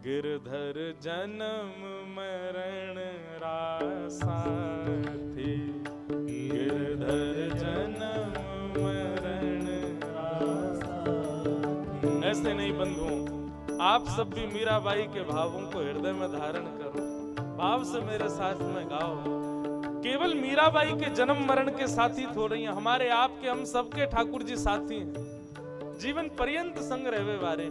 गिरधर जन्म मरण रासा थी, गिरधर जन्म मरण रासा थी। ऐसे नहीं बंधुओं, आप सब भी मीराबाई के भावों को हृदय में धारण करो, भाव से मेरे साथ में गाओ। केवल मीराबाई के जन्म मरण के साथी थोड़े हैं, हमारे आपके हम सबके ठाकुर जी साथी हैं, जीवन पर्यंत संग रहवे वारे।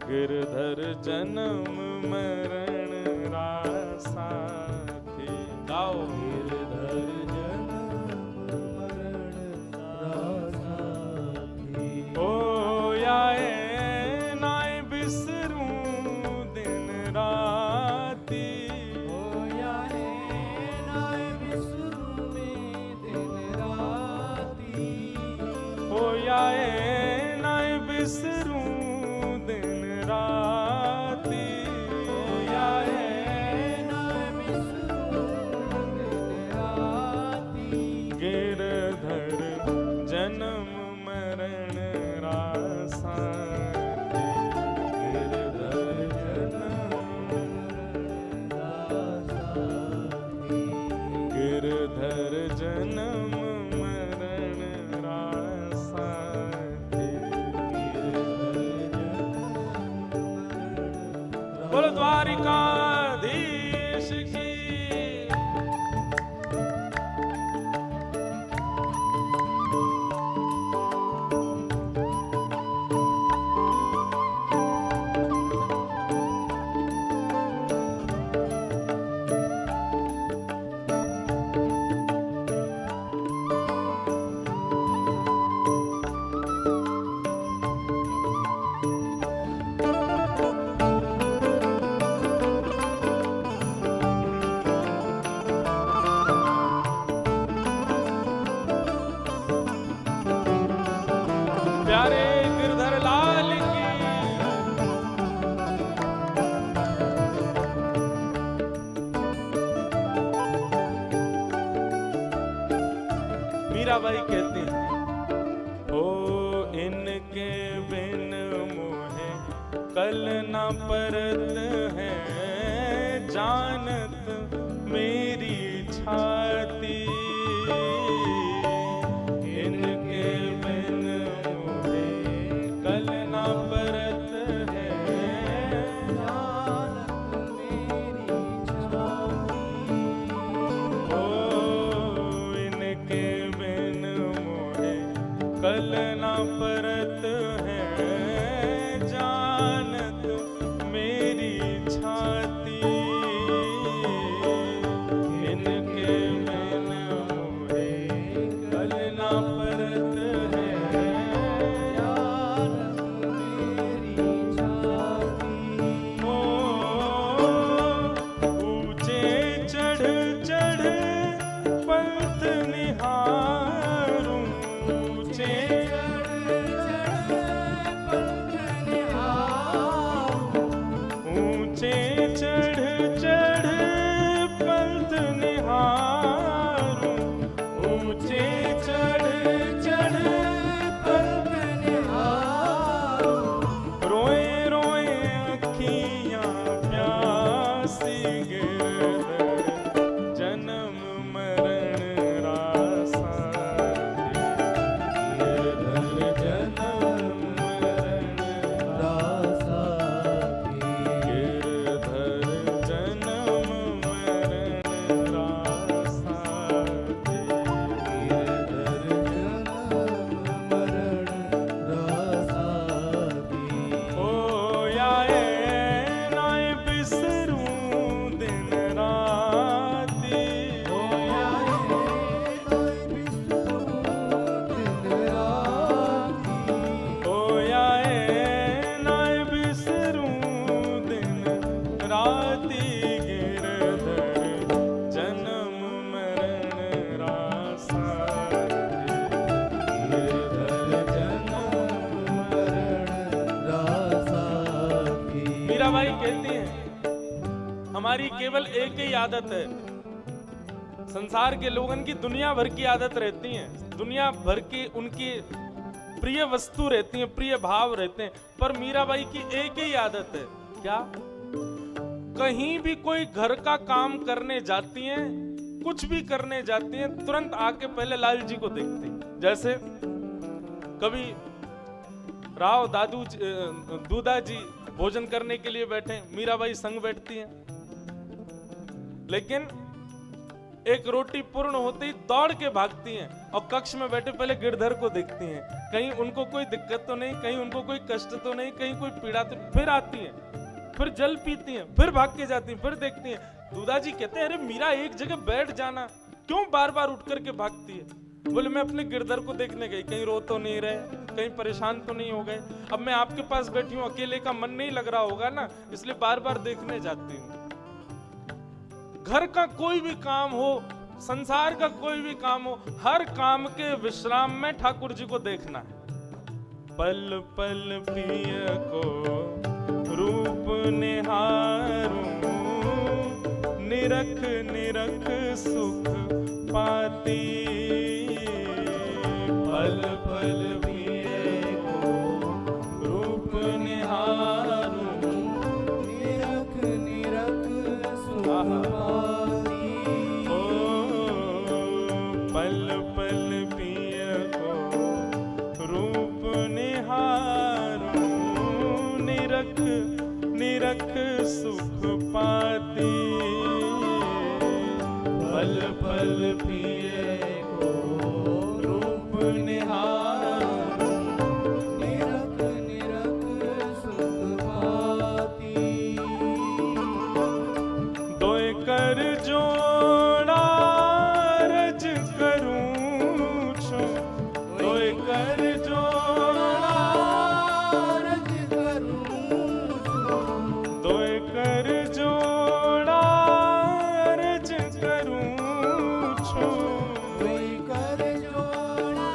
गिरधर जन्म मरण रासा थी, गाओ। गिरधर जन्म मरण रासा थी, ओ याए नाय बिसरूं दिन राती, ओ याए नाय बिसरूं दिन राती, ओ याए नाय बिसरूं राती, ओ याए नाय बिसरूं दिन राती। गिरधर जन्म मरण रासा थी, गिरधर जन्म मरण रासा थी, गिरधर जन्म मरण रासा थी। बोलो द्वारिकाधीश की। प्यारे गिरधर लाल की। मीराबाई कहती हैं, ओ इनके बिन मोहे कल न परत है, जानत मेरी छाती, इनके बिन कल ना परत है, जानत मेरी छाती, ओ इनके बिन मोहे कल ना परत है, जानत मेरी छाती, इनके बिन मोहे कल ना परत है, मीराबाई कहती हैं, हमारी केवल एक ही आदत है, संसार के लोगों की दुनिया भर की आदत रहती है, दुनिया भर की उनकी प्रिय वस्तु रहती है, प्रिय भाव रहते हैं। पर मीराबाई की एक ही आदत है, क्या? कहीं भी कोई घर का काम करने जाती हैं, कुछ भी करने जाती हैं, तुरंत आके पहले लाल जी को देखती हैं। जैसे कभी राव दूधा जी भोजन करने के लिए बैठे, मीराबाई संग बैठती हैं, लेकिन एक रोटी पूर्ण होते ही दौड़ के भागती हैं और कक्ष में बैठे पहले गिरधर को देखती हैं, कहीं उनको कोई दिक्कत तो नहीं, कहीं उनको कोई कष्ट तो नहीं, कहीं कोई पीड़ा तो। फिर आती हैं, फिर जल पीती हैं, फिर भाग के जाती हैं, फिर देखती हैं। दूधा जी कहते हैं, अरे मीरा एक जगह बैठ जाना, क्यों बार बार उठ करके भागती है? बोले मैं अपने गिरधर को देखने गई, कहीं रो तो नहीं रहे, कहीं परेशान तो नहीं हो गए। अब मैं आपके पास बैठी हूँ, अकेले का मन नहीं लग रहा होगा ना, इसलिए बार बार देखने जाती हूँ। घर का कोई भी काम हो, संसार का कोई भी काम हो, हर काम के विश्राम में ठाकुर जी को देखना है। पल पल पिय को रूप निहारूं, निरख निरख सुख पाती। पल पल पिय को रूप निहारूं, निरख निरख सुख पाती। ओ पल पल पिय को रूप निहारूं, निरख निरख सुख पाती। पल पल पिए को रूप निहारूं, निरख निरख सुख पाती। दोय कर जोड़ा रज करूं छो, दोय कर जोड़ा रज करूं छो, दोय कर जोड़ा रज करूं छो, दोय कर जोड़ा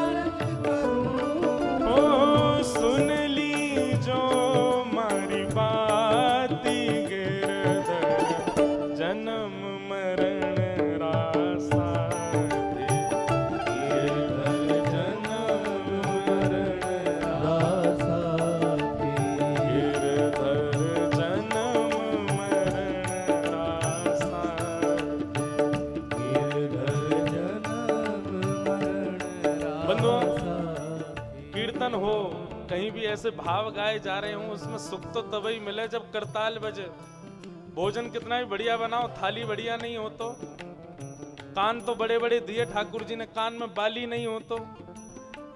रज करूं। ओ सुन ली जो मारी बाती, गिरधर जन्म मरण रासा दे, गिरधर जन्म मरण रासा दे, गिरधर जन्म मरण रासा दे, गिरधर जन्म मरण रासा। बंधुओं, कीर्तन हो, कहीं भी ऐसे भाव गाए जा रहे हों, उसमें सुख तो तभी मिले जब करताल बजे। भोजन कितना भी बढ़िया बनाओ, थाली बढ़िया नहीं हो तो, कान तो बड़े बड़े दिए ठाकुर जी ने, कान में बाली नहीं हो तो।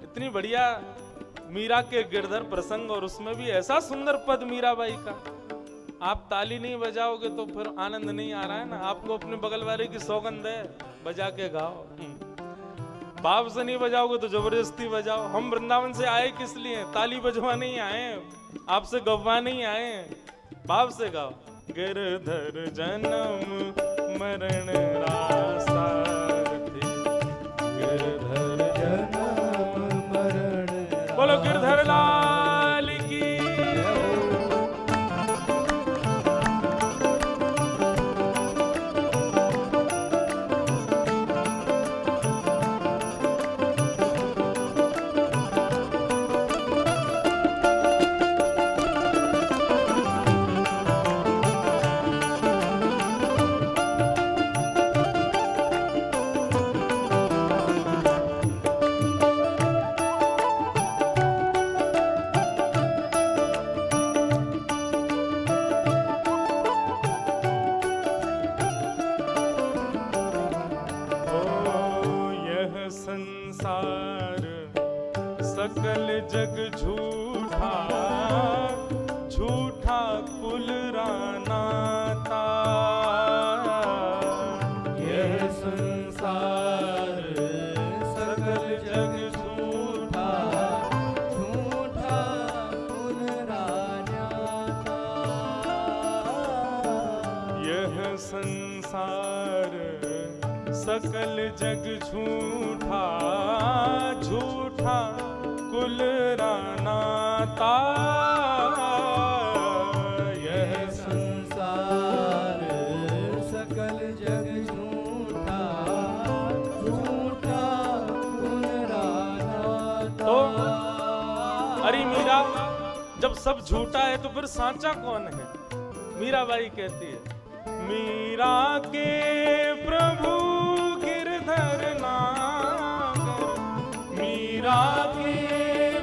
इतनी बढ़िया मीरा के गिरधर प्रसंग, और उसमें भी ऐसा सुंदर पद मीराबाई का। आप ताली नहीं बजाओगे तो फिर आनंद नहीं आ रहा है ना। आपको अपने बगल वाले की सौगंध है, बजा के गाओ। बाप से नहीं बजाओगे तो जबरदस्ती बजाओ। हम वृंदावन से आए किस लिए? ताली बजवा नहीं आए, आपसे गवा नहीं आए, बाप से गाओ। गिरधर जन्म मरण रासा थे, गिरधर जन्म मरण। बोलो गिरधर लाल की। संसार सकल जग झूठा, झूठा कुल रानाता। यह संसार सकल जग झूठा, झूठा कुल रानाता। यह संसार सकल जग झूठा, झूठा कुल रानाता। यह संसार सकल जग झूठा, झूठा कुल रानाता। जब सब झूठा है तो फिर सांचा कौन है? मीराबाई कहती है, मीरा के प्रभु गिरधर नागर, मीरा के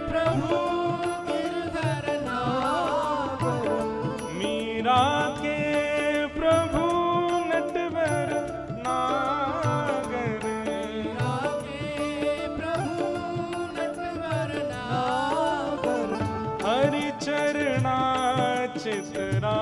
प्रभु गिरधर नागर, मीरा के प्रभु नटवर नागर, मीरा के प्रभु नटवर नागर, हरि चरणा चितरा